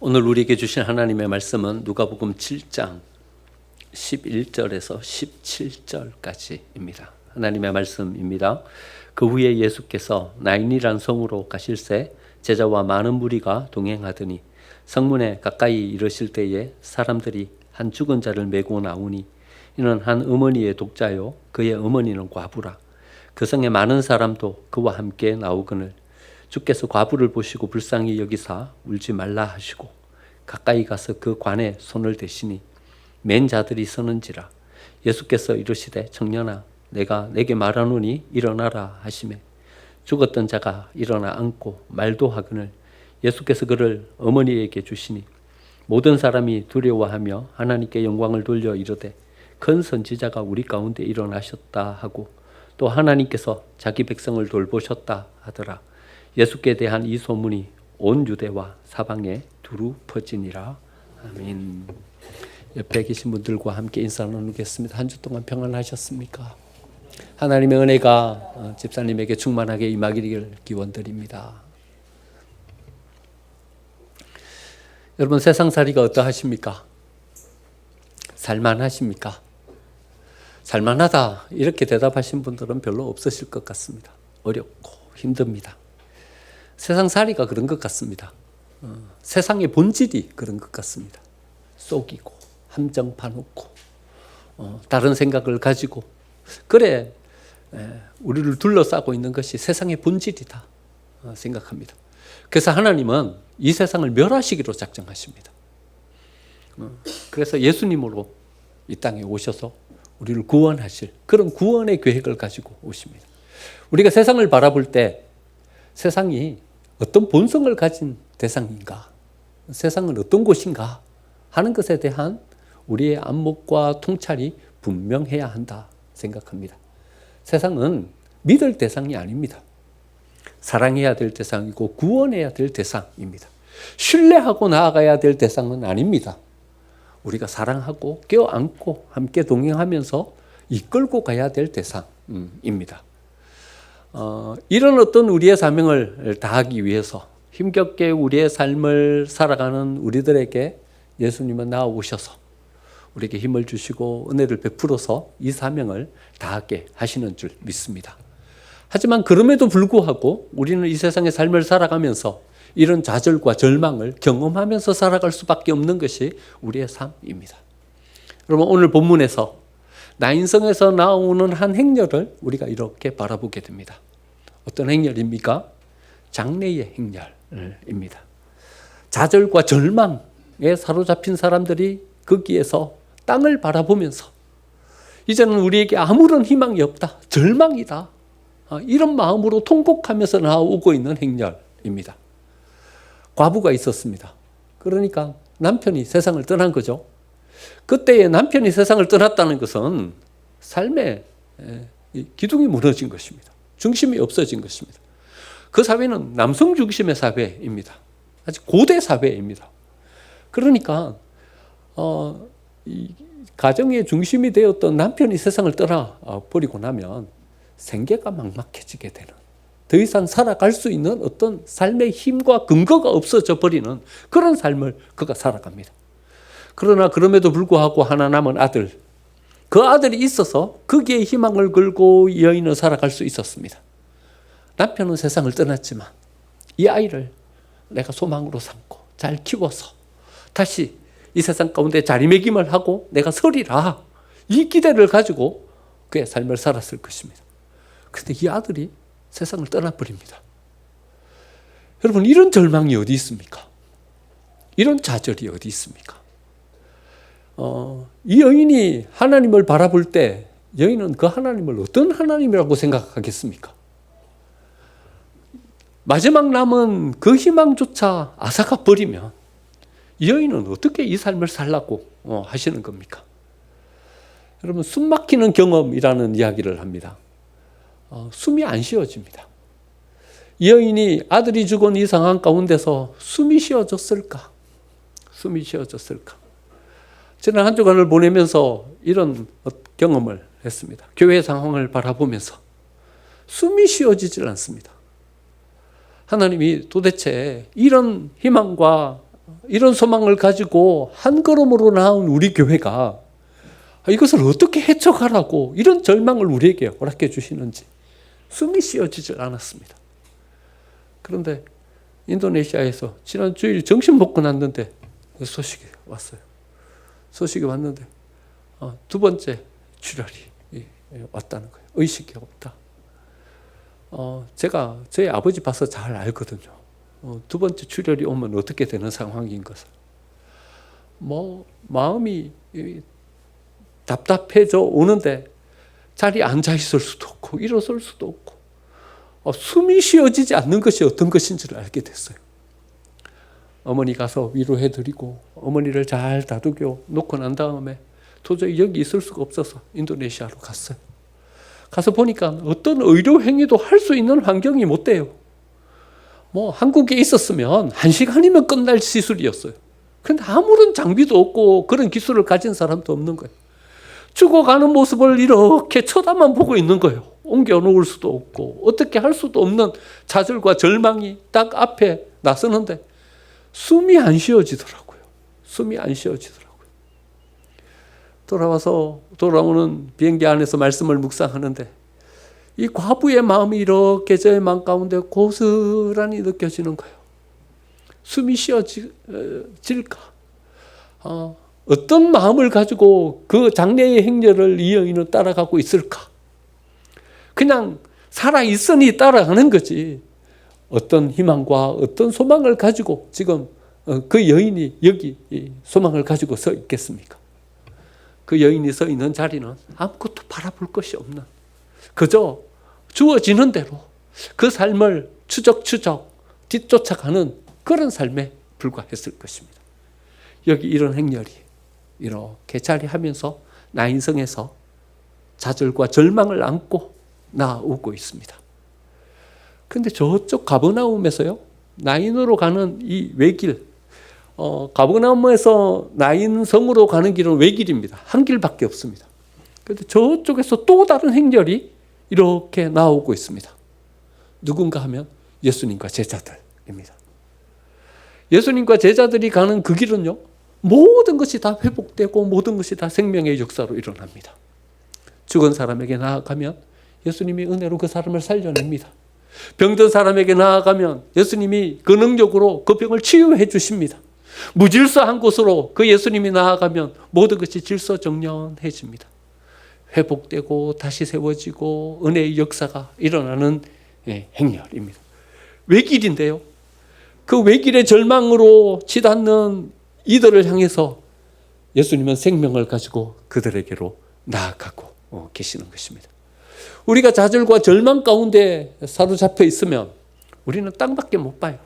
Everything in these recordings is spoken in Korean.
오늘 우리에게 주신 하나님의 말씀은 누가복음 7장 11절에서 17절까지입니다. 하나님의 말씀입니다. 그 후에 예수께서 나인이란 성으로 가실새 제자와 많은 무리가 동행하더니 성문에 가까이 이르실 때에 사람들이 한 죽은 자를 메고 나오니 이는 한 어머니의 독자요 그의 어머니는 과부라. 그 성에 많은 사람도 그와 함께 나오거늘 주께서 과부를 보시고 불쌍히 여기사 울지 말라 하시고 가까이 가서 그 관에 손을 대시니 맨 자들이 서는지라. 예수께서 이르시되 청년아 내가 내게 말하노니 일어나라 하시매 죽었던 자가 일어나 앉고 말도 하거늘 예수께서 그를 어머니에게 주시니 모든 사람이 두려워하며 하나님께 영광을 돌려 이르되 큰 선지자가 우리 가운데 일어나셨다 하고 또 하나님께서 자기 백성을 돌보셨다 하더라. 예수께 대한 이 소문이 온 유대와 사방에 두루 퍼지니라. 아멘. 옆에 계신 분들과 함께 인사 나누겠습니다. 한 주 동안 평안하셨습니까? 하나님의 은혜가 집사님에게 충만하게 임하기를 기원드립니다. 여러분 세상살이가 어떠하십니까? 살만하십니까? 살만하다 이렇게 대답하신 분들은 별로 없으실 것 같습니다. 어렵고 힘듭니다. 세상살이가 그런 것 같습니다. 세상의 본질이 그런 것 같습니다. 속이고 함정 파놓고 다른 생각을 가지고 그래 우리를 둘러싸고 있는 것이 세상의 본질이다 생각합니다. 그래서 하나님은 이 세상을 멸하시기로 작정하십니다. 그래서 예수님으로 이 땅에 오셔서 우리를 구원하실 그런 구원의 계획을 가지고 오십니다. 우리가 세상을 바라볼 때 세상이 어떤 본성을 가진 대상인가, 세상은 어떤 곳인가 하는 것에 대한 우리의 안목과 통찰이 분명해야 한다 생각합니다. 세상은 믿을 대상이 아닙니다. 사랑해야 될 대상이고 구원해야 될 대상입니다. 신뢰하고 나아가야 될 대상은 아닙니다. 우리가 사랑하고 껴안고 함께 동행하면서 이끌고 가야 될 대상입니다. 이런 어떤 우리의 사명을 다하기 위해서 힘겹게 우리의 삶을 살아가는 우리들에게 예수님은 나오셔서 우리에게 힘을 주시고 은혜를 베풀어서 이 사명을 다하게 하시는 줄 믿습니다. 하지만 그럼에도 불구하고 우리는 이 세상의 삶을 살아가면서 이런 좌절과 절망을 경험하면서 살아갈 수밖에 없는 것이 우리의 삶입니다. 여러분 오늘 본문에서 나인성에서 나오는 한 행렬을 우리가 이렇게 바라보게 됩니다. 어떤 행렬입니까? 장래의 행렬입니다. 좌절과 절망에 사로잡힌 사람들이 거기에서 땅을 바라보면서 이제는 우리에게 아무런 희망이 없다, 절망이다 이런 마음으로 통곡하면서 나오고 있는 행렬입니다. 과부가 있었습니다. 그러니까 남편이 세상을 떠난 거죠. 그때의 남편이 세상을 떠났다는 것은 삶의 기둥이 무너진 것입니다. 중심이 없어진 것입니다. 그 사회는 남성 중심의 사회입니다. 아주 고대 사회입니다. 그러니까 이 가정의 중심이 되었던 남편이 세상을 떠나버리고 나면 생계가 막막해지게 되는, 더 이상 살아갈 수 있는 어떤 삶의 힘과 근거가 없어져 버리는 그런 삶을 그가 살아갑니다. 그러나 그럼에도 불구하고 하나 남은 아들, 그 아들이 있어서 거기에 희망을 걸고 이 여인은 살아갈 수 있었습니다. 남편은 세상을 떠났지만 이 아이를 내가 소망으로 삼고 잘 키워서 다시 이 세상 가운데 자리매김을 하고 내가 서리라 이 기대를 가지고 그의 삶을 살았을 것입니다. 그런데 이 아들이 세상을 떠나버립니다. 여러분 이런 절망이 어디 있습니까? 이런 좌절이 어디 있습니까? 이 여인이 하나님을 바라볼 때 여인은 그 하나님을 어떤 하나님이라고 생각하겠습니까? 마지막 남은 그 희망조차 앗아가 버리면 이 여인은 어떻게 이 삶을 살라고 하시는 겁니까? 여러분 숨 막히는 경험이라는 이야기를 합니다. 숨이 안 쉬어집니다. 이 여인이 아들이 죽은 이 상황 가운데서 숨이 쉬어졌을까? 숨이 쉬어졌을까? 지난 한 주간을 보내면서 이런 경험을 했습니다. 교회 상황을 바라보면서 숨이 쉬어지질 않습니다. 하나님이 도대체 이런 희망과 이런 소망을 가지고 한 걸음으로 나온 우리 교회가 이것을 어떻게 헤쳐가라고 이런 절망을 우리에게 허락해 주시는지 숨이 쉬어지질 않았습니다. 그런데 인도네시아에서 지난 주일 점심 먹고 났는데 소식이 왔어요. 소식이 왔는데 두 번째 출혈이 왔다는 거예요. 의식이 없다. 제가 저희 아버지 봐서 잘 알거든요. 두 번째 출혈이 오면 어떻게 되는 상황인 것을. 마음이 답답해져 오는데 자리에 앉아 있을 수도 없고 일어설 수도 없고 숨이 쉬어지지 않는 것이 어떤 것인지를 알게 됐어요. 어머니 가서 위로해드리고 어머니를 잘 다독여 놓고 난 다음에 도저히 여기 있을 수가 없어서 인도네시아로 갔어요. 가서 보니까 어떤 의료 행위도 할 수 있는 환경이 못 돼요. 한국에 있었으면 1시간이면 끝날 시술이었어요. 그런데 아무런 장비도 없고 그런 기술을 가진 사람도 없는 거예요. 죽어가는 모습을 이렇게 쳐다만 보고 있는 거예요. 옮겨 놓을 수도 없고 어떻게 할 수도 없는 좌절과 절망이 딱 앞에 나서는데 숨이 안 쉬어지더라고요. 숨이 안 쉬어지더라고요. 돌아오는 비행기 안에서 말씀을 묵상하는데 이 과부의 마음이 이렇게 저의 마음 가운데 고스란히 느껴지는 거예요. 숨이 쉬어질까? 어떤 마음을 가지고 그 장례의 행렬을 이 여인은 따라가고 있을까? 그냥 살아있으니 따라가는 거지. 어떤 희망과 어떤 소망을 가지고 지금 그 여인이 여기 소망을 가지고 서 있겠습니까? 그 여인이 서 있는 자리는 아무것도 바라볼 것이 없는, 그저 주어지는 대로 그 삶을 추적추적 뒤쫓아가는 그런 삶에 불과했을 것입니다. 여기 이런 행렬이 이렇게 자리하면서 나인성에서 좌절과 절망을 안고 나오고 있습니다. 그런데 저쪽 가버나움에서요, 나인으로 가는 이 외길, 가버나움에서 나인성으로 가는 길은 외길입니다. 한 길밖에 없습니다. 그런데 저쪽에서 또 다른 행렬이 이렇게 나오고 있습니다. 누군가 하면 예수님과 제자들입니다. 예수님과 제자들이 가는 그 길은요, 모든 것이 다 회복되고 모든 것이 다 생명의 역사로 일어납니다. 죽은 사람에게 나아가면 예수님이 은혜로 그 사람을 살려냅니다. 병든 사람에게 나아가면 예수님이 그 능력으로 그 병을 치유해 주십니다. 무질서한 곳으로 그 예수님이 나아가면 모든 것이 질서정연해집니다. 회복되고 다시 세워지고 은혜의 역사가 일어나는 행렬입니다. 외길인데요, 그 외길의 절망으로 치닫는 이들을 향해서 예수님은 생명을 가지고 그들에게로 나아가고 계시는 것입니다. 우리가 좌절과 절망 가운데 사로잡혀 있으면 우리는 땅밖에 못 봐요.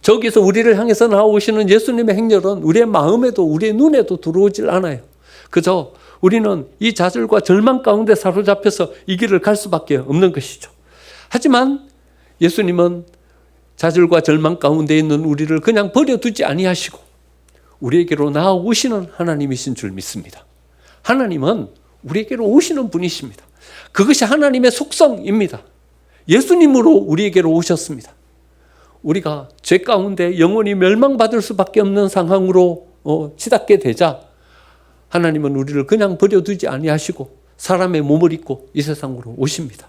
저기서 우리를 향해서 나오시는 예수님의 행렬은 우리의 마음에도 우리의 눈에도 들어오질 않아요. 그저 우리는 이 좌절과 절망 가운데 사로잡혀서 이 길을 갈 수밖에 없는 것이죠. 하지만 예수님은 좌절과 절망 가운데 있는 우리를 그냥 버려두지 아니하시고 우리에게로 나아오시는 하나님이신 줄 믿습니다. 하나님은 우리에게로 오시는 분이십니다. 그것이 하나님의 속성입니다. 예수님으로 우리에게로 오셨습니다. 우리가 죄 가운데 영원히 멸망받을 수밖에 없는 상황으로 치닫게 되자 하나님은 우리를 그냥 버려두지 아니하시고 사람의 몸을 입고 이 세상으로 오십니다.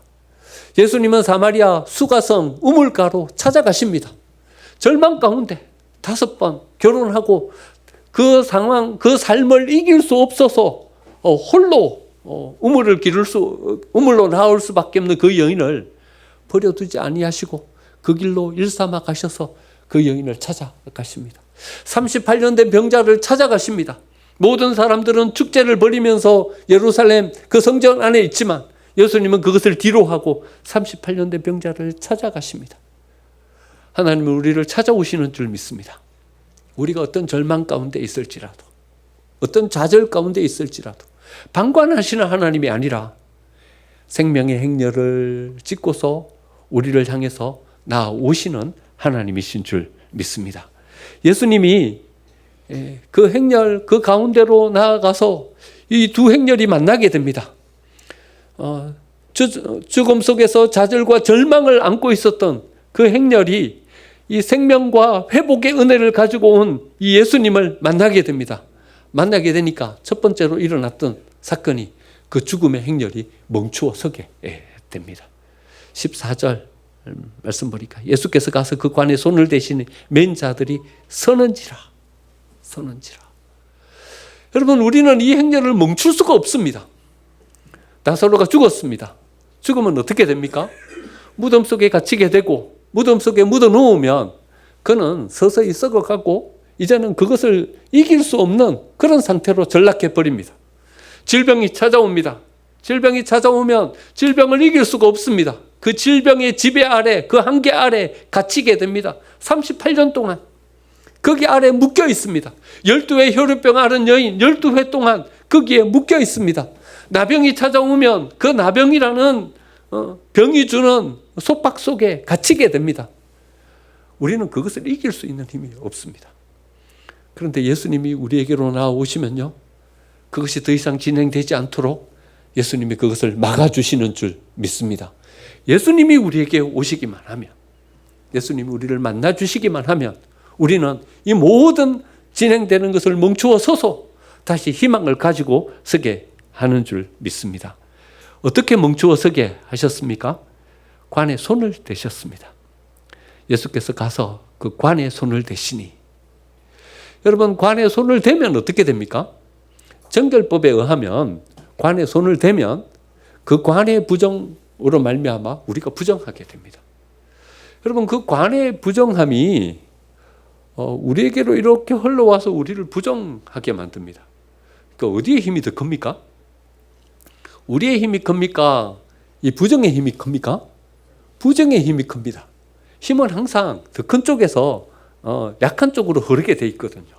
예수님은 사마리아 수가성 우물가로 찾아가십니다. 절망 가운데 5번 결혼하고 그 상황, 그 삶을 이길 수 없어서 홀로 우물로 나올 수밖에 없는 그 여인을 버려두지 아니하시고 그 길로 일삼아 가셔서 그 여인을 찾아가십니다. 38년 된 병자를 찾아가십니다. 모든 사람들은 축제를 벌이면서 예루살렘 그 성전 안에 있지만 예수님은 그것을 뒤로하고 38년 된 병자를 찾아가십니다. 하나님은 우리를 찾아오시는 줄 믿습니다. 우리가 어떤 절망 가운데 있을지라도, 어떤 좌절 가운데 있을지라도 방관하시는 하나님이 아니라 생명의 행렬을 짓고서 우리를 향해서 나오시는 하나님이신 줄 믿습니다. 예수님이 그 행렬, 그 가운데로 나아가서 이 두 행렬이 만나게 됩니다. 죽음 속에서 좌절과 절망을 안고 있었던 그 행렬이 이 생명과 회복의 은혜를 가지고 온 이 예수님을 만나게 됩니다. 만나게 되니까 첫 번째로 일어났던 사건이 그 죽음의 행렬이 멈추어 서게 됩니다. 14절 말씀 보니까 예수께서 가서 그 관에 손을 대시니 맨 자들이 서는지라. 여러분, 우리는 이 행렬을 멈출 수가 없습니다. 나사로가 죽었습니다. 죽으면 어떻게 됩니까? 무덤 속에 갇히게 되고 무덤 속에 묻어 놓으면 그는 서서히 썩어가고 이제는 그것을 이길 수 없는 그런 상태로 전락해 버립니다. 질병이 찾아옵니다. 질병이 찾아오면 질병을 이길 수가 없습니다. 그 질병의 지배 아래, 그 한계 아래 갇히게 됩니다. 38년 동안 거기 아래 묶여 있습니다. 12회 혈우병 앓은 여인 12회 동안 거기에 묶여 있습니다. 나병이 찾아오면 그 나병이라는 병이 주는 속박 속에 갇히게 됩니다. 우리는 그것을 이길 수 있는 힘이 없습니다. 그런데 예수님이 우리에게로 나오시면요, 그것이 더 이상 진행되지 않도록 예수님이 그것을 막아주시는 줄 믿습니다. 예수님이 우리에게 오시기만 하면, 예수님이 우리를 만나주시기만 하면 우리는 이 모든 진행되는 것을 멈추어 서서 다시 희망을 가지고 서게 하는 줄 믿습니다. 어떻게 멈추어 서게 하셨습니까? 관에 손을 대셨습니다. 예수께서 가서 그 관에 손을 대시니, 여러분, 관에 손을 대면 어떻게 됩니까? 정결법에 의하면 관에 손을 대면 그 관의 부정으로 말미암아 우리가 부정하게 됩니다. 여러분, 그 관의 부정함이 우리에게로 이렇게 흘러와서 우리를 부정하게 만듭니다. 그러니까 어디에 힘이 더 큽니까? 우리의 힘이 큽니까? 이 부정의 힘이 큽니까? 부정의 힘이 큽니다. 힘은 항상 더 큰 쪽에서 약한 쪽으로 흐르게 돼 있거든요.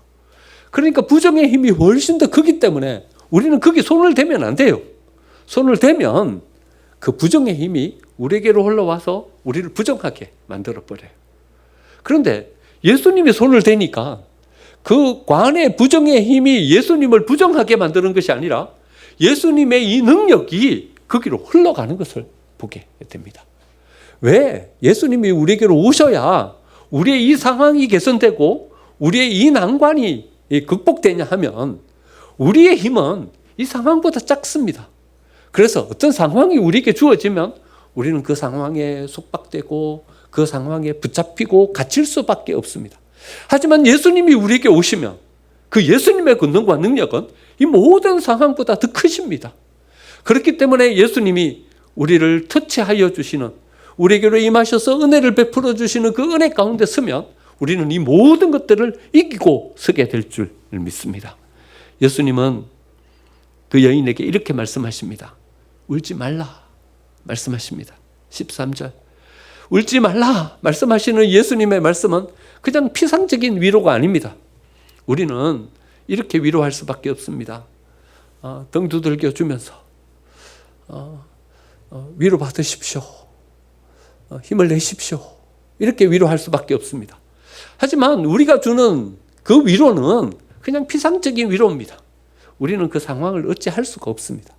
그러니까 부정의 힘이 훨씬 더 크기 때문에 우리는 거기 손을 대면 안 돼요. 손을 대면 그 부정의 힘이 우리에게로 흘러와서 우리를 부정하게 만들어버려요. 그런데 예수님이 손을 대니까 그 관의 부정의 힘이 예수님을 부정하게 만드는 것이 아니라 예수님의 이 능력이 거기로 흘러가는 것을 보게 됩니다. 왜? 예수님이 우리에게로 오셔야 우리의 이 상황이 개선되고 우리의 이 난관이 극복되냐 하면 우리의 힘은 이 상황보다 작습니다. 그래서 어떤 상황이 우리에게 주어지면 우리는 그 상황에 속박되고 그 상황에 붙잡히고 갇힐 수밖에 없습니다. 하지만 예수님이 우리에게 오시면 그 예수님의 권능과 능력은 이 모든 상황보다 더 크십니다. 그렇기 때문에 예수님이 우리를 터치하여 주시는, 우리에게로 임하셔서 은혜를 베풀어 주시는 그 은혜 가운데 서면 우리는 이 모든 것들을 이기고 서게 될 줄 믿습니다. 예수님은 그 여인에게 이렇게 말씀하십니다. 울지 말라 말씀하십니다. 13절. 울지 말라 말씀하시는 예수님의 말씀은 그냥 피상적인 위로가 아닙니다. 우리는 이렇게 위로할 수밖에 없습니다. 등 두들겨 주면서 위로 받으십시오. 힘을 내십시오. 이렇게 위로할 수밖에 없습니다. 하지만 우리가 주는 그 위로는 그냥 피상적인 위로입니다. 우리는 그 상황을 어찌할 수가 없습니다.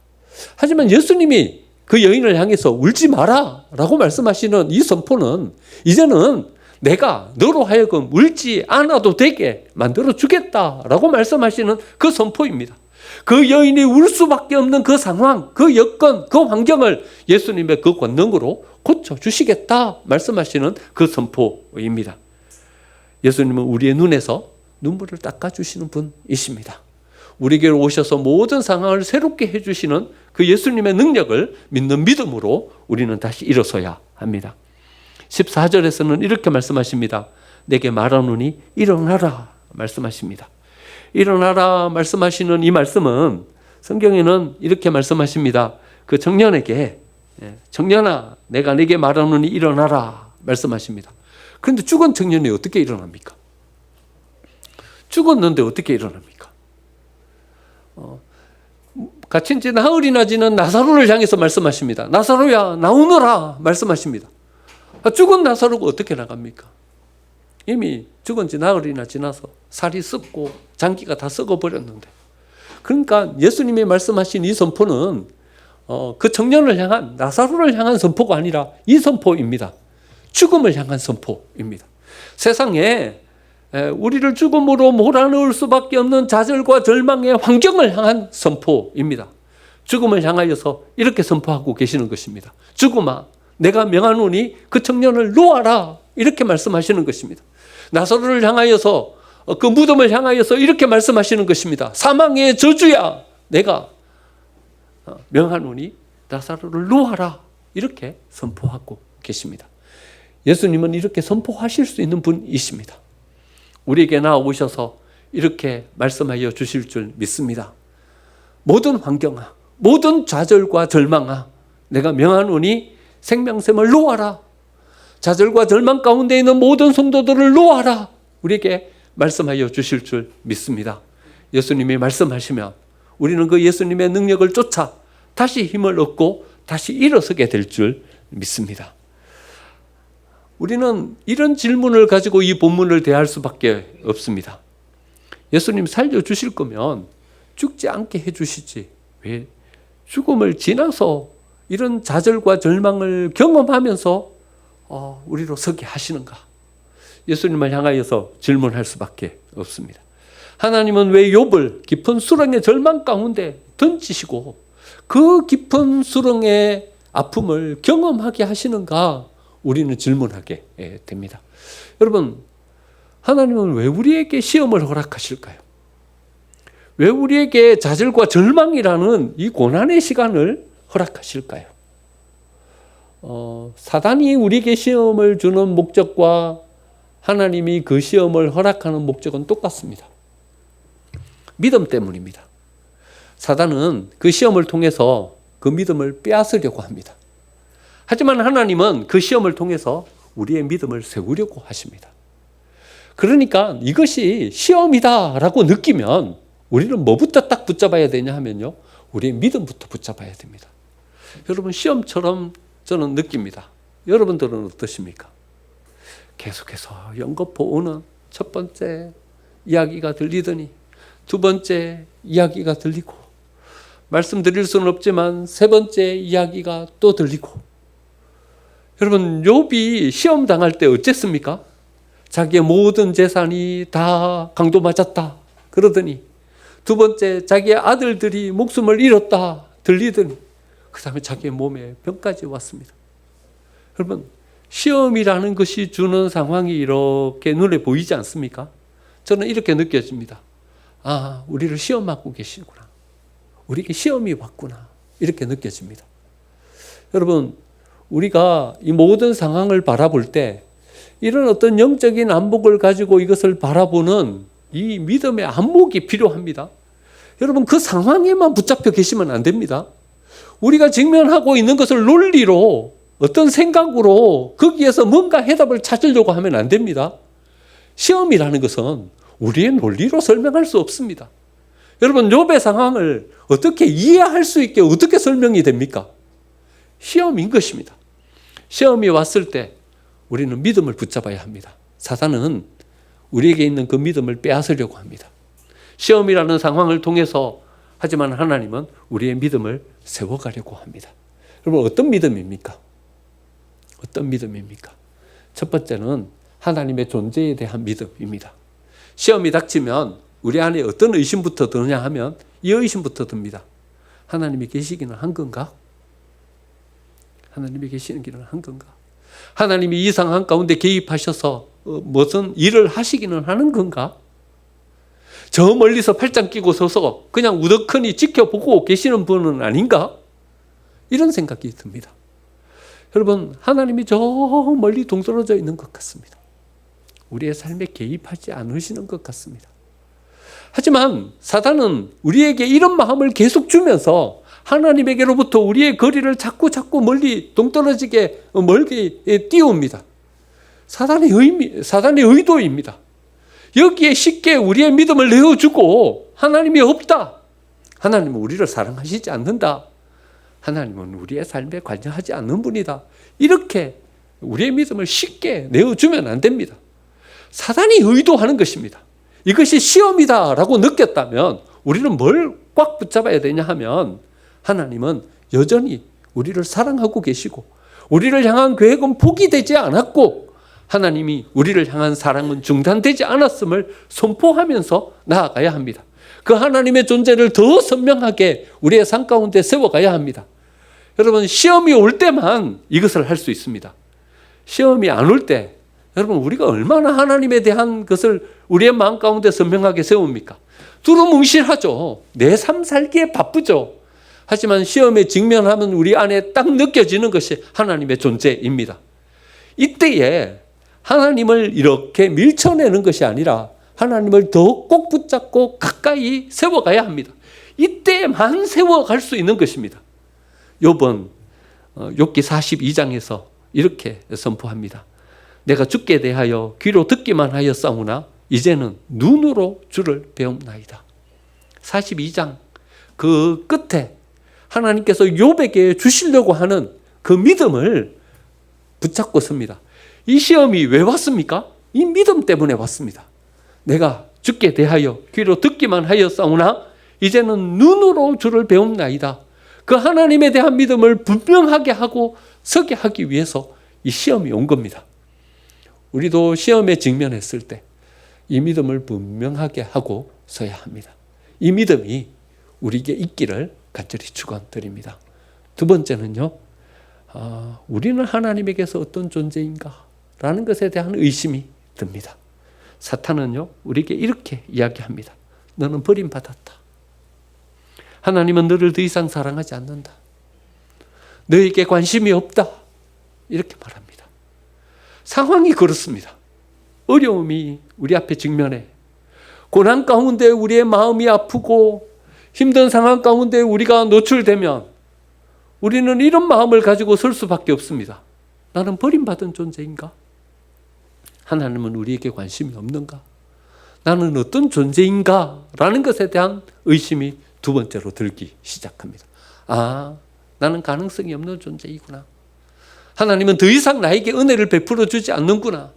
하지만 예수님이 그 여인을 향해서 울지 마라 라고 말씀하시는 이 선포는 이제는 내가 너로 하여금 울지 않아도 되게 만들어 주겠다라고 말씀하시는 그 선포입니다. 그 여인이 울 수밖에 없는 그 상황, 그 여건, 그 환경을 예수님의 그 권능으로 고쳐주시겠다 말씀하시는 그 선포입니다. 예수님은 우리의 눈에서 눈물을 닦아주시는 분이십니다. 우리에게로 오셔서 모든 상황을 새롭게 해주시는 그 예수님의 능력을 믿는 믿음으로 우리는 다시 일어서야 합니다. 14절에서는 이렇게 말씀하십니다. 내게 말하노니 일어나라 말씀하십니다. 일어나라 말씀하시는 이 말씀은 성경에는 이렇게 말씀하십니다. 그 청년에게, 청년아 내가 네게 말하노니 일어나라 말씀하십니다. 그런데 죽은 청년이 어떻게 일어납니까? 죽었는데 어떻게 일어납니까? 갇힌 지 나흘이나 지난 나사로를 향해서 말씀하십니다. 나사로야 나오너라 말씀하십니다. 죽은 나사로가 어떻게 나갑니까? 이미 죽은 지 나흘이나 지나서 살이 썩고 장기가 다 썩어버렸는데, 그러니까 예수님이 말씀하신 이 선포는 그 청년을 향한, 나사로를 향한 선포가 아니라 이 선포입니다. 죽음을 향한 선포입니다. 세상에 우리를 죽음으로 몰아넣을 수밖에 없는 좌절과 절망의 환경을 향한 선포입니다. 죽음을 향하여서 이렇게 선포하고 계시는 것입니다. 죽음아, 내가 명하노니 그 청년을 놓아라. 이렇게 말씀하시는 것입니다. 나사로를 향하여서, 그 무덤을 향하여서 이렇게 말씀하시는 것입니다. 사망의 저주야, 내가 명하노니 나사로를 놓아라. 이렇게 선포하고 계십니다. 예수님은 이렇게 선포하실 수 있는 분이십니다. 우리에게 나오셔서 이렇게 말씀하여 주실 줄 믿습니다. 모든 환경아, 모든 좌절과 절망아, 내가 명하노니 생명샘을 놓아라. 좌절과 절망 가운데 있는 모든 성도들을 놓아라. 우리에게 말씀하여 주실 줄 믿습니다. 예수님이 말씀하시면 우리는 그 예수님의 능력을 쫓아 다시 힘을 얻고 다시 일어서게 될 줄 믿습니다. 우리는 이런 질문을 가지고 이 본문을 대할 수밖에 없습니다. 예수님 살려주실 거면 죽지 않게 해주시지, 왜 죽음을 지나서 이런 좌절과 절망을 경험하면서 우리로 서게 하시는가? 예수님을 향하여서 질문할 수밖에 없습니다. 하나님은 왜 욥을 깊은 수렁의 절망 가운데 던지시고 그 깊은 수렁의 아픔을 경험하게 하시는가? 우리는 질문하게 됩니다. 여러분, 하나님은 왜 우리에게 시험을 허락하실까요? 왜 우리에게 좌절과 절망이라는 이 고난의 시간을 허락하실까요? 사단이 우리에게 시험을 주는 목적과 하나님이 그 시험을 허락하는 목적은 똑같습니다. 믿음 때문입니다. 사단은 그 시험을 통해서 그 믿음을 빼앗으려고 합니다. 하지만 하나님은 그 시험을 통해서 우리의 믿음을 세우려고 하십니다. 그러니까 이것이 시험이다라고 느끼면 우리는 뭐부터 딱 붙잡아야 되냐 하면요, 우리의 믿음부터 붙잡아야 됩니다. 여러분, 시험처럼 저는 느낍니다. 여러분들은 어떠십니까? 계속해서 연거푸 오는 첫 번째 이야기가 들리더니 두 번째 이야기가 들리고, 말씀드릴 수는 없지만 세 번째 이야기가 또 들리고. 여러분, 욥이 시험 당할 때 어쨌습니까? 자기의 모든 재산이 다 강도 맞았다 그러더니, 두 번째 자기의 아들들이 목숨을 잃었다 들리더니, 그 다음에 자기의 몸에 병까지 왔습니다. 여러분, 시험이라는 것이 주는 상황이 이렇게 눈에 보이지 않습니까? 저는 이렇게 느껴집니다. 아, 우리를 시험하고 계시구나. 우리에게 시험이 왔구나. 이렇게 느껴집니다. 여러분, 우리가 이 모든 상황을 바라볼 때 이런 어떤 영적인 안목을 가지고 이것을 바라보는 이 믿음의 안목이 필요합니다. 여러분, 그 상황에만 붙잡혀 계시면 안 됩니다. 우리가 직면하고 있는 것을 논리로, 어떤 생각으로 거기에서 뭔가 해답을 찾으려고 하면 안 됩니다. 시험이라는 것은 우리의 논리로 설명할 수 없습니다. 여러분, 욥의 상황을 어떻게 이해할 수 있게 어떻게 설명이 됩니까? 시험인 것입니다. 시험이 왔을 때 우리는 믿음을 붙잡아야 합니다. 사단은 우리에게 있는 그 믿음을 빼앗으려고 합니다. 시험이라는 상황을 통해서, 하지만 하나님은 우리의 믿음을 세워가려고 합니다. 여러분, 어떤 믿음입니까? 어떤 믿음입니까? 첫 번째는 하나님의 존재에 대한 믿음입니다. 시험이 닥치면 우리 안에 어떤 의심부터 드느냐 하면 이 의심부터 듭니다. 하나님이 계시기는 한 건가? 하나님이 계시기는 한 건가? 하나님이 이 상황 가운데 개입하셔서 무슨 일을 하시기는 하는 건가? 저 멀리서 팔짱 끼고 서서 그냥 우덕하니 지켜보고 계시는 분은 아닌가? 이런 생각이 듭니다. 여러분, 하나님이 저 멀리 동떨어져 있는 것 같습니다. 우리의 삶에 개입하지 않으시는 것 같습니다. 하지만 사단은 우리에게 이런 마음을 계속 주면서 하나님에게로부터 우리의 거리를 자꾸 멀리 동떨어지게 멀게 띄웁니다. 사단의 의도입니다. 여기에 쉽게 우리의 믿음을 내어주고, 하나님이 없다, 하나님은 우리를 사랑하시지 않는다, 하나님은 우리의 삶에 관여하지 않는 분이다, 이렇게 우리의 믿음을 쉽게 내어주면 안 됩니다. 사단이 의도하는 것입니다. 이것이 시험이다라고 느꼈다면 우리는 뭘 꽉 붙잡아야 되냐 하면, 하나님은 여전히 우리를 사랑하고 계시고 우리를 향한 계획은 포기되지 않았고 하나님이 우리를 향한 사랑은 중단되지 않았음을 선포하면서 나아가야 합니다. 그 하나님의 존재를 더 선명하게 우리의 삶 가운데 세워가야 합니다. 여러분, 시험이 올 때만 이것을 할 수 있습니다. 시험이 안 올 때 여러분, 우리가 얼마나 하나님에 대한 것을 우리의 마음 가운데 선명하게 세웁니까? 두루뭉실하죠. 내 삶 살기에 바쁘죠. 하지만 시험에 직면하면 우리 안에 딱 느껴지는 것이 하나님의 존재입니다. 이때에 하나님을 이렇게 밀쳐내는 것이 아니라 하나님을 더 꼭 붙잡고 가까이 세워가야 합니다. 이때만 세워갈 수 있는 것입니다. 욥은 욥기 42장에서 이렇게 선포합니다. 내가 주께 대하여 귀로 듣기만 하였사오나 이제는 눈으로 주를 배움나이다. 42장 그 끝에 하나님께서 욥에게 주시려고 하는 그 믿음을 붙잡고 섭니다. 이 시험이 왜 왔습니까? 이 믿음 때문에 왔습니다. 내가 주께 대하여 귀로 듣기만 하였사오나 이제는 눈으로 주를 배움나이다. 그 하나님에 대한 믿음을 분명하게 하고 서게 하기 위해서 이 시험이 온 겁니다. 우리도 시험에 직면했을 때 이 믿음을 분명하게 하고 서야 합니다. 이 믿음이 우리에게 있기를 간절히 축원드립니다. 두 번째는요, 우리는 하나님에게서 어떤 존재인가? 라는 것에 대한 의심이 듭니다. 사탄은요, 우리에게 이렇게 이야기합니다. 너는 버림받았다. 하나님은 너를 더 이상 사랑하지 않는다. 너에게 관심이 없다. 이렇게 말합니다. 상황이 그렇습니다. 어려움이 우리 앞에 직면해. 고난 가운데 우리의 마음이 아프고 힘든 상황 가운데 우리가 노출되면 우리는 이런 마음을 가지고 설 수밖에 없습니다. 나는 버림받은 존재인가? 하나님은 우리에게 관심이 없는가? 나는 어떤 존재인가? 라는 것에 대한 의심이 두 번째로 들기 시작합니다. 나는 가능성이 없는 존재이구나. 하나님은 더 이상 나에게 은혜를 베풀어 주지 않는구나.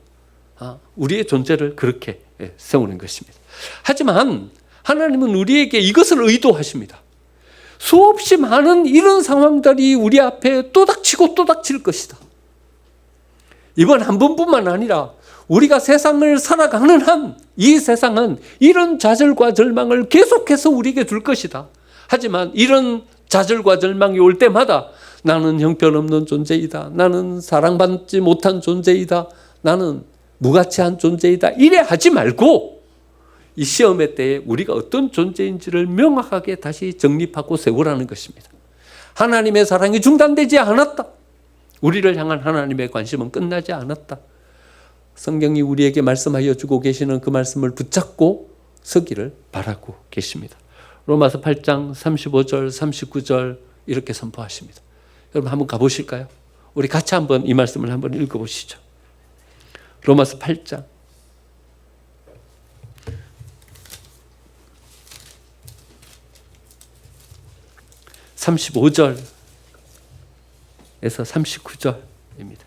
우리의 존재를 그렇게 세우는 것입니다. 하지만 하나님은 우리에게 이것을 의도하십니다. 수없이 많은 이런 상황들이 우리 앞에 또 닥치고 또 닥칠 것이다. 이번 한 번뿐만 아니라 우리가 세상을 살아가는 한 이 세상은 이런 좌절과 절망을 계속해서 우리에게 줄 것이다. 하지만 이런 좌절과 절망이 올 때마다 나는 형편없는 존재이다. 나는 사랑받지 못한 존재이다. 나는 무가치한 존재이다. 이래 하지 말고 이 시험의 때에 우리가 어떤 존재인지를 명확하게 다시 정립하고 세우라는 것입니다. 하나님의 사랑이 중단되지 않았다. 우리를 향한 하나님의 관심은 끝나지 않았다. 성경이 우리에게 말씀하여 주고 계시는 그 말씀을 붙잡고 서기를 바라고 계십니다. 로마서 8장 35절 39절 이렇게 선포하십니다. 여러분 한번 가보실까요? 우리 같이 한번 이 말씀을 한번 읽어보시죠. 로마서 8장 35절에서 39절입니다.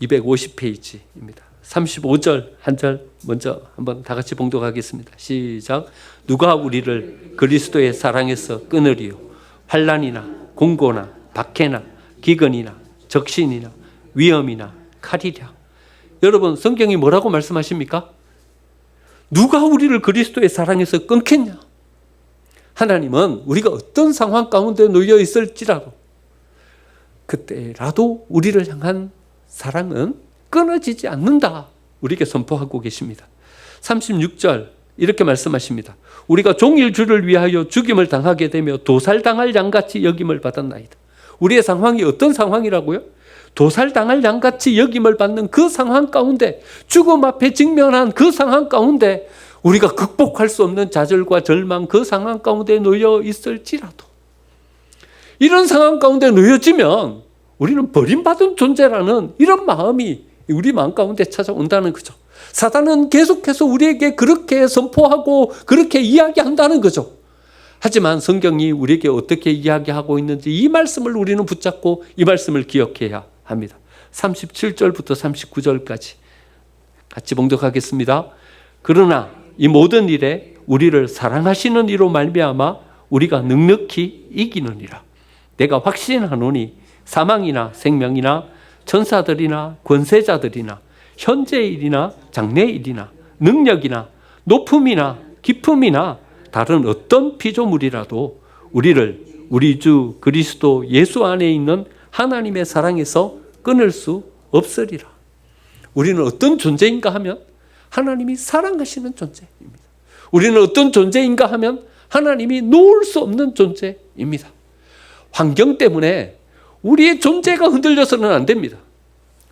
250페이지입니다. 35절 한 절 먼저 한번 다 같이 봉독하겠습니다. 시작. 누가 우리를 그리스도의 사랑에서 끊으리요? 환난이나 공고나 박해나 기근이나 적신이나 위험이나 칼이랴. 여러분 성경이 뭐라고 말씀하십니까? 누가 우리를 그리스도의 사랑에서 끊겠냐? 하나님은 우리가 어떤 상황 가운데 놓여 있을지라도 그때라도 우리를 향한 사랑은 끊어지지 않는다. 우리에게 선포하고 계십니다. 36절 이렇게 말씀하십니다. 우리가 종일 주를 위하여 죽임을 당하게 되며 도살당할 양같이 여김을 받았나이다. 우리의 상황이 어떤 상황이라고요? 도살당할 양같이 여김을 받는 그 상황 가운데, 죽음 앞에 직면한 그 상황 가운데 우리가 극복할 수 없는 좌절과 절망, 그 상황 가운데 놓여 있을지라도 이런 상황 가운데 놓여지면 우리는 버림받은 존재라는 이런 마음이 우리 마음 가운데 찾아온다는 거죠. 사단은 계속해서 우리에게 그렇게 선포하고 그렇게 이야기한다는 거죠. 하지만 성경이 우리에게 어떻게 이야기하고 있는지 이 말씀을 우리는 붙잡고 이 말씀을 기억해야 합니다. 37절부터 39절까지 같이 봉독하겠습니다. 그러나 이 모든 일에 우리를 사랑하시는 이로 말미암아 우리가 넉넉히 이기느니라. 내가 확신하노니 사망이나 생명이나 천사들이나 권세자들이나 현재의 일이나 장래의 일이나 능력이나 높음이나 깊음이나 다른 어떤 피조물이라도 우리를 우리 주 그리스도 예수 안에 있는 하나님의 사랑에서 끊을 수 없으리라. 우리는 어떤 존재인가 하면 하나님이 사랑하시는 존재입니다. 우리는 어떤 존재인가 하면 하나님이 놓을 수 없는 존재입니다. 환경 때문에 우리의 존재가 흔들려서는 안 됩니다.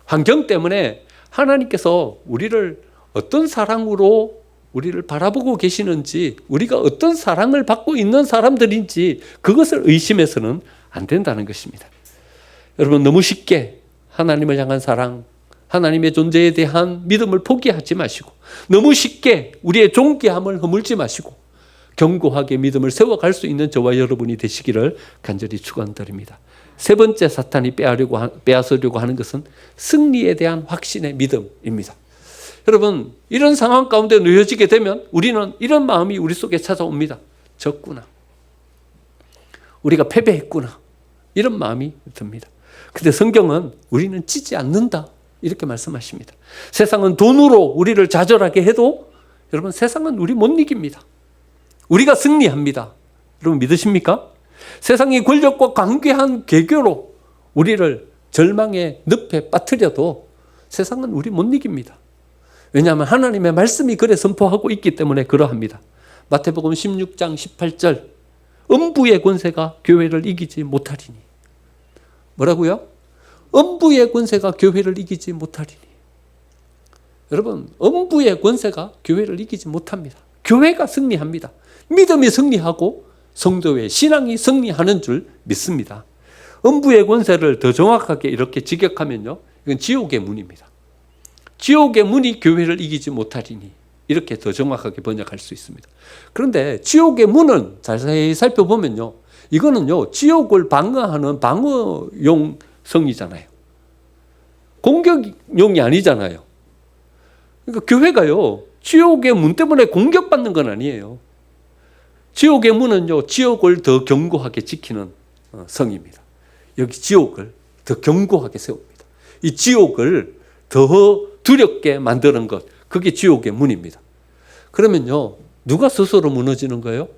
환경 때문에 하나님께서 우리를 어떤 사랑으로 우리를 바라보고 계시는지, 우리가 어떤 사랑을 받고 있는 사람들인지 그것을 의심해서는 안 된다는 것입니다. 여러분, 너무 쉽게 하나님을 향한 사랑, 하나님의 존재에 대한 믿음을 포기하지 마시고, 너무 쉽게 우리의 존귀함을 허물지 마시고 견고하게 믿음을 세워갈 수 있는 저와 여러분이 되시기를 간절히 축원드립니다. 세 번째 사탄이 빼앗으려고 하는 것은 승리에 대한 확신의 믿음입니다. 여러분, 이런 상황 가운데 놓여지게 되면 우리는 이런 마음이 우리 속에 찾아옵니다. 졌구나. 우리가 패배했구나. 이런 마음이 듭니다. 근데 성경은 우리는 지지 않는다, 이렇게 말씀하십니다. 세상은 돈으로 우리를 좌절하게 해도 여러분, 세상은 우리 못 이깁니다. 우리가 승리합니다. 여러분, 믿으십니까? 세상의 권력과 관계한 개교로 우리를 절망의 늪에 빠뜨려도 세상은 우리 못 이깁니다. 왜냐하면 하나님의 말씀이 그래 선포하고 있기 때문에 그러합니다. 마태복음 16장 18절, 음부의 권세가 교회를 이기지 못하리니. 뭐라고요? 음부의 권세가 교회를 이기지 못하리니. 여러분, 음부의 권세가 교회를 이기지 못합니다. 교회가 승리합니다. 믿음이 승리하고 성도의 신앙이 승리하는 줄 믿습니다. 음부의 권세를 더 정확하게 이렇게 직역하면요, 이건 지옥의 문입니다. 지옥의 문이 교회를 이기지 못하리니, 이렇게 더 정확하게 번역할 수 있습니다. 그런데 지옥의 문은 자세히 살펴보면요, 이거는요 지옥을 방어하는 방어용 성이잖아요. 공격용이 아니잖아요. 그러니까 교회가요 지옥의 문 때문에 공격받는 건 아니에요. 지옥의 문은요 지옥을 더 견고하게 지키는 성입니다. 여기 지옥을 더 견고하게 세웁니다. 이 지옥을 더 두렵게 만드는 것, 그게 지옥의 문입니다. 그러면요 누가 스스로 무너지는 거예요?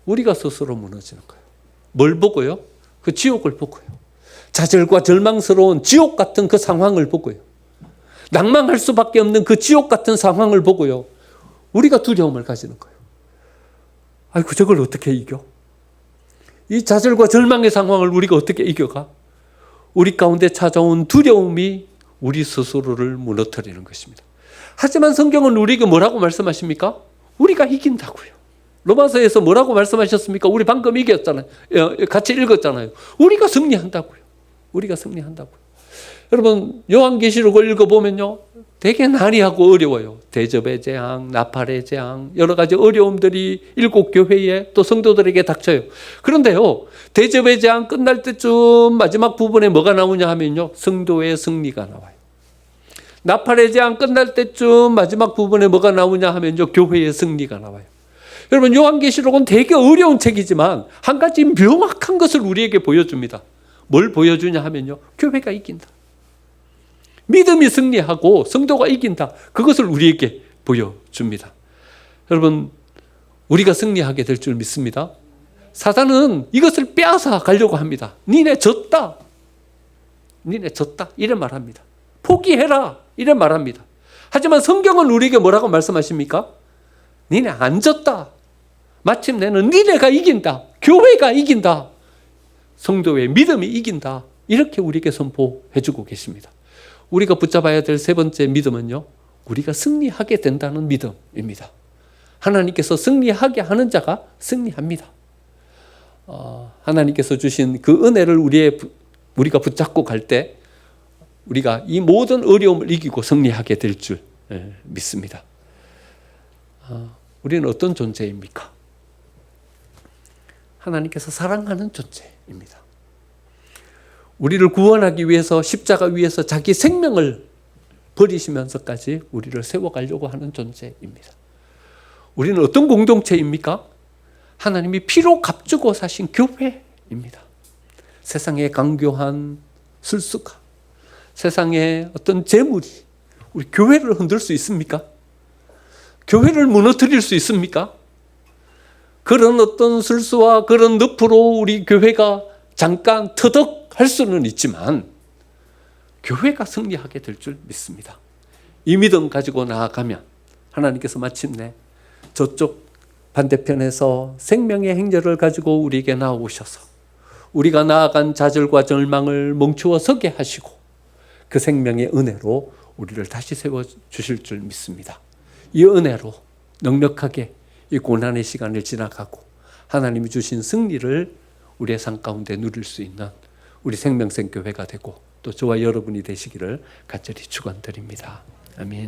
우리가 스스로 무너지는 거예요. 뭘 보고요? 그 지옥을 보고요. 좌절과 절망스러운 지옥 같은 그 상황을 보고요. 낭망할 수밖에 없는 그 지옥 같은 상황을 보고요. 우리가 두려움을 가지는 거예요. 아이고, 저걸 어떻게 이겨? 이 좌절과 절망의 상황을 우리가 어떻게 이겨가? 우리 가운데 찾아온 두려움이 우리 스스로를 무너뜨리는 것입니다. 하지만 성경은 우리에게 뭐라고 말씀하십니까? 우리가 이긴다고요. 로마서에서 뭐라고 말씀하셨습니까? 우리 방금 이겼잖아요. 같이 읽었잖아요. 우리가 승리한다고요. 우리가 승리한다고요. 여러분, 요한계시록을 읽어보면요 되게 난이하고 어려워요. 대접의 재앙, 나팔의 재앙, 여러 가지 어려움들이 일곱 교회에 또 성도들에게 닥쳐요. 그런데요 대접의 재앙 끝날 때쯤 마지막 부분에 뭐가 나오냐 하면요 성도의 승리가 나와요. 나팔의 재앙 끝날 때쯤 마지막 부분에 뭐가 나오냐 하면요 교회의 승리가 나와요. 여러분, 요한계시록은 되게 어려운 책이지만 한 가지 명확한 것을 우리에게 보여줍니다. 뭘 보여주냐 하면요 교회가 이긴다. 믿음이 승리하고 성도가 이긴다. 그것을 우리에게 보여줍니다. 여러분, 우리가 승리하게 될 줄 믿습니다. 사단은 이것을 빼앗아 가려고 합니다. 니네 졌다. 니네 졌다. 이래 말합니다. 포기해라. 이래 말합니다. 하지만 성경은 우리에게 뭐라고 말씀하십니까? 니네 안 졌다. 마침내는 니네가 이긴다. 교회가 이긴다. 성도의 믿음이 이긴다. 이렇게 우리에게 선포해주고 계십니다. 우리가 붙잡아야 될 세 번째 믿음은요 우리가 승리하게 된다는 믿음입니다. 하나님께서 승리하게 하는 자가 승리합니다. 하나님께서 주신 그 은혜를 우리가 붙잡고 갈 때 우리가 이 모든 어려움을 이기고 승리하게 될 줄 믿습니다. 우리는 어떤 존재입니까? 하나님께서 사랑하는 존재입니다. 우리를 구원하기 위해서 십자가 위에서 자기 생명을 버리시면서까지 우리를 세워가려고 하는 존재입니다. 우리는 어떤 공동체입니까? 하나님이 피로 값주고 사신 교회입니다. 세상의 강교한 술수가, 세상의 어떤 재물이 우리 교회를 흔들 수 있습니까? 교회를 무너뜨릴 수 있습니까? 그런 어떤 술수와 그런 늪으로 우리 교회가 잠깐 터덕할 수는 있지만 교회가 승리하게 될 줄 믿습니다. 이 믿음 가지고 나아가면 하나님께서 마침내 저쪽 반대편에서 생명의 행렬을 가지고 우리에게 나오셔서 우리가 나아간 좌절과 절망을 멈추어 서게 하시고 그 생명의 은혜로 우리를 다시 세워주실 줄 믿습니다. 이 은혜로 넉넉하게 이 고난의 시간을 지나가고 하나님이 주신 승리를 우리의 삶 가운데 누릴 수 있는 우리 생명샘교회가 되고 또 저와 여러분이 되시기를 간절히 축원드립니다. 아멘.